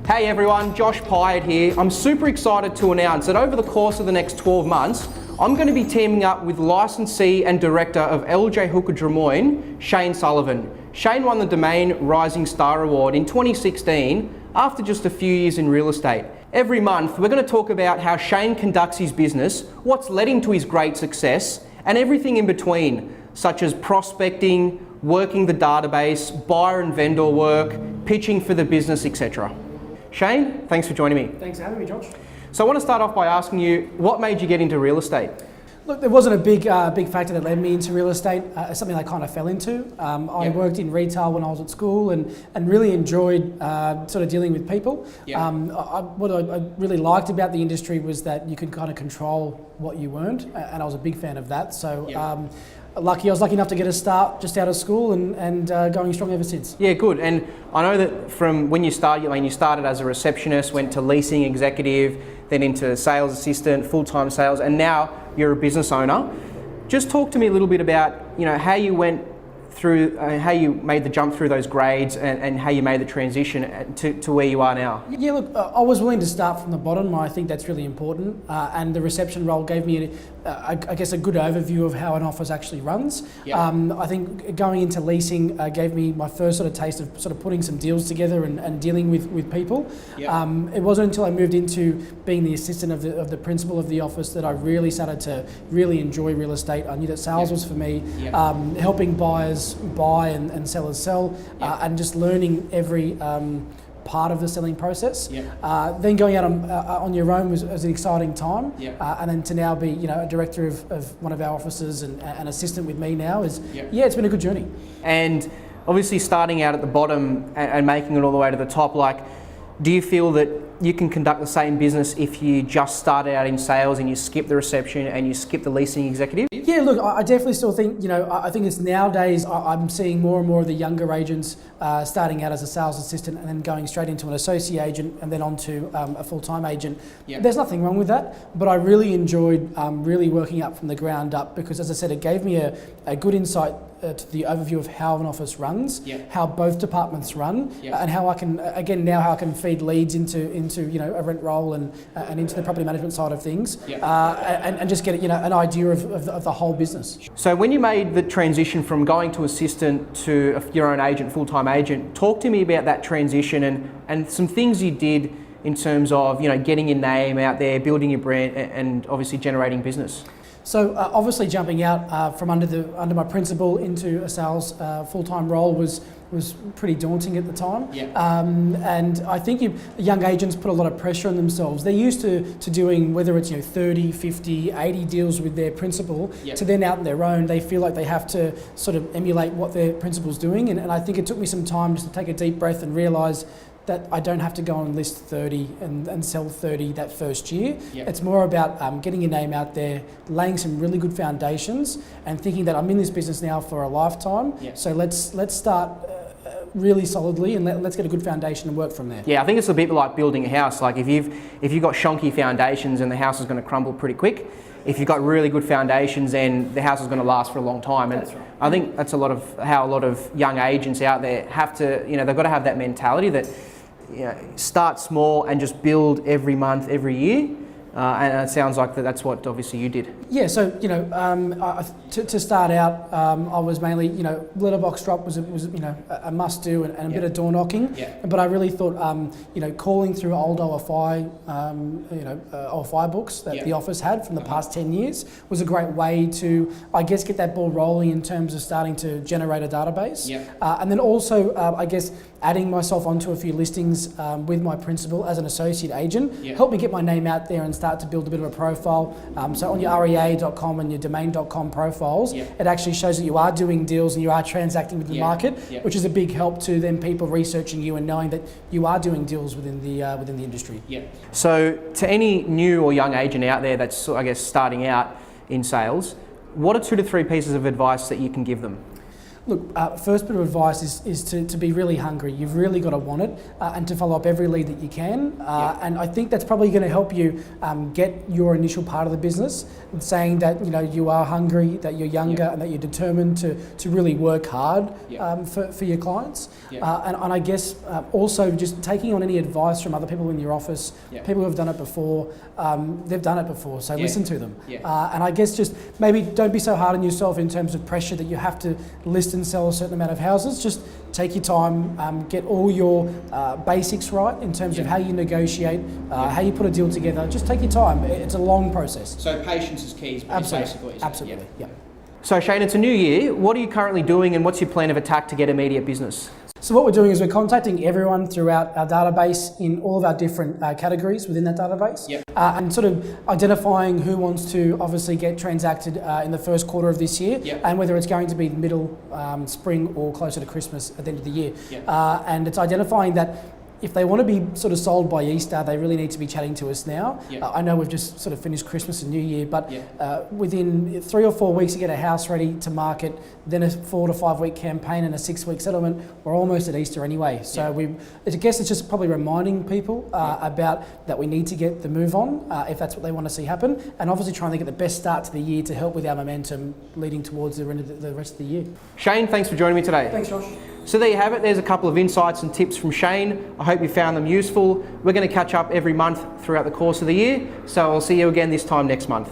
Hey everyone, Josh Pyatt here. I'm super excited to announce that over the course of the next 12 months, I'm going to be teaming up with licensee and director of LJ Hooker Drummoyne, Shane Sullivan. Shane won the Domain Rising Star Award in 2016 after just a few years in real estate. Every month, we're going to talk about how Shane conducts his business, what's led him to his great success, and everything in between, such as prospecting, working the database, buyer and vendor work, pitching for the business, etc. Shane, thanks for joining me. Thanks for having me, Josh. So I want to start off by asking you, what made you get into real estate? Look, there wasn't a big factor that led me into real estate. It's something I kind of fell into. I worked in retail when I was at school and really enjoyed sort of dealing with people. What I really liked about the industry was that you could kind of control what you earned, and I was a big fan of that. So I was lucky enough to get a start just out of school and going strong ever since. Yeah, good. And I know that from when you started, you started as a receptionist, went to leasing executive, then into sales assistant, full-time sales, and now you're a business owner. Just talk to me a little bit about, how you went through, how you made the jump through those grades and how you made the transition to where you are now. Yeah, look, I was willing to start from the bottom. I think that's really important. And the reception role gave me, I guess, a good overview of how an office actually runs. I think going into leasing gave me my first sort of taste of sort of putting some deals together and dealing with people. It wasn't until I moved into being the assistant of the principal of the office that I really started to really enjoy real estate. I knew that sales was for me, helping buyers buy and sellers sell, and just learning every part of the selling process. Then going out on your own was an exciting time, and then to now be a director of one of our offices and an assistant with me now is it's been a good journey. And obviously starting out at the bottom and making it all the way to the top, do you feel that you can conduct the same business if you just started out in sales and you skip the reception and you skip the leasing executive? Yeah, look, I definitely still think, I think it's nowadays I'm seeing more and more of the younger agents starting out as a sales assistant and then going straight into an associate agent and then onto a full-time agent. There's nothing wrong with that, but I really enjoyed really working up from the ground up because, as I said, it gave me a good insight to the overview of how an office runs, how both departments run, and how I can feed leads into a rent roll and into the property management side of things, and just get an idea of the whole business. So when you made the transition from going to assistant to your own agent, full-time agent, talk to me about that transition and some things you did in terms of getting your name out there, building your brand, and obviously generating business. So obviously jumping out from under my principal into a sales full-time role was pretty daunting at the time. And I think young agents put a lot of pressure on themselves. They're used to doing, whether it's 30, 50, 80 deals with their principal, to then out on their own, they feel like they have to sort of emulate what their principal's doing. And I think it took me some time just to take a deep breath and realise that I don't have to go and list 30 and sell 30 that first year. It's more about getting your name out there, laying some really good foundations, and thinking that I'm in this business now for a lifetime. So let's start really solidly and let's get a good foundation and work from there. Yeah, I think it's a bit like building a house. Like if you've got shonky foundations, and the house is going to crumble pretty quick. If you've got really good foundations, then the house is going to last for a long time. And I think that's how a lot of young agents out there have to, they've got to have that mentality that start small and just build every month, every year. And it sounds like that's what obviously you did. Yeah, so to start out, I was mainly letterbox drop was a must do and a bit of door knocking. But I really thought calling through old OFI OFI books that the office had from the past 10 years was a great way to get that ball rolling in terms of starting to generate a database. And then also adding myself onto a few listings with my principal as an associate agent helped me get my name out there and start to build a bit of a profile. So on your REA.com and your domain.com profiles, it actually shows that you are doing deals and you are transacting with the market, which is a big help to then people researching you and knowing that you are doing deals within the industry. So to any new or young agent out there that's starting out in sales, what are 2 to 3 pieces of advice that you can give them? Look, first bit of advice is to be really hungry. You've really got to want it and to follow up every lead that you can. And I think that's probably going to help you get your initial part of the business, saying that you are hungry, that you're younger, and that you're determined to really work hard for your clients. And I guess also just taking on any advice from other people in your office, people who have done it before. They've done it before, so listen to them. And I guess just maybe don't be so hard on yourself in terms of pressure that you have to list and sell a certain amount of houses. Just take your time, get all your basics right in terms of how you negotiate, how you put a deal together. Just take your time. It's a long process. So patience is key, basically. Absolutely, yeah. So Shane, it's a new year. What are you currently doing and what's your plan of attack to get immediate business? So what we're doing is we're contacting everyone throughout our database in all of our different categories within that database, and sort of identifying who wants to obviously get transacted in the first quarter of this year, and whether it's going to be middle, spring or closer to Christmas at the end of the year. And it's identifying that if they want to be sort of sold by Easter, they really need to be chatting to us now. I know we've just sort of finished Christmas and New Year, but within 3 or 4 weeks to get a house ready to market, then a 4 to 5 week campaign and a 6-week settlement, we're almost at Easter anyway. So I guess it's just probably reminding people about that we need to get the move on if that's what they want to see happen, and obviously trying to get the best start to the year to help with our momentum leading towards the end of the rest of the year. Shane, thanks for joining me today. Thanks, Josh. So there you have it. There's a couple of insights and tips from Shane. I hope you found them useful. We're going to catch up every month throughout the course of the year. So I'll see you again this time next month.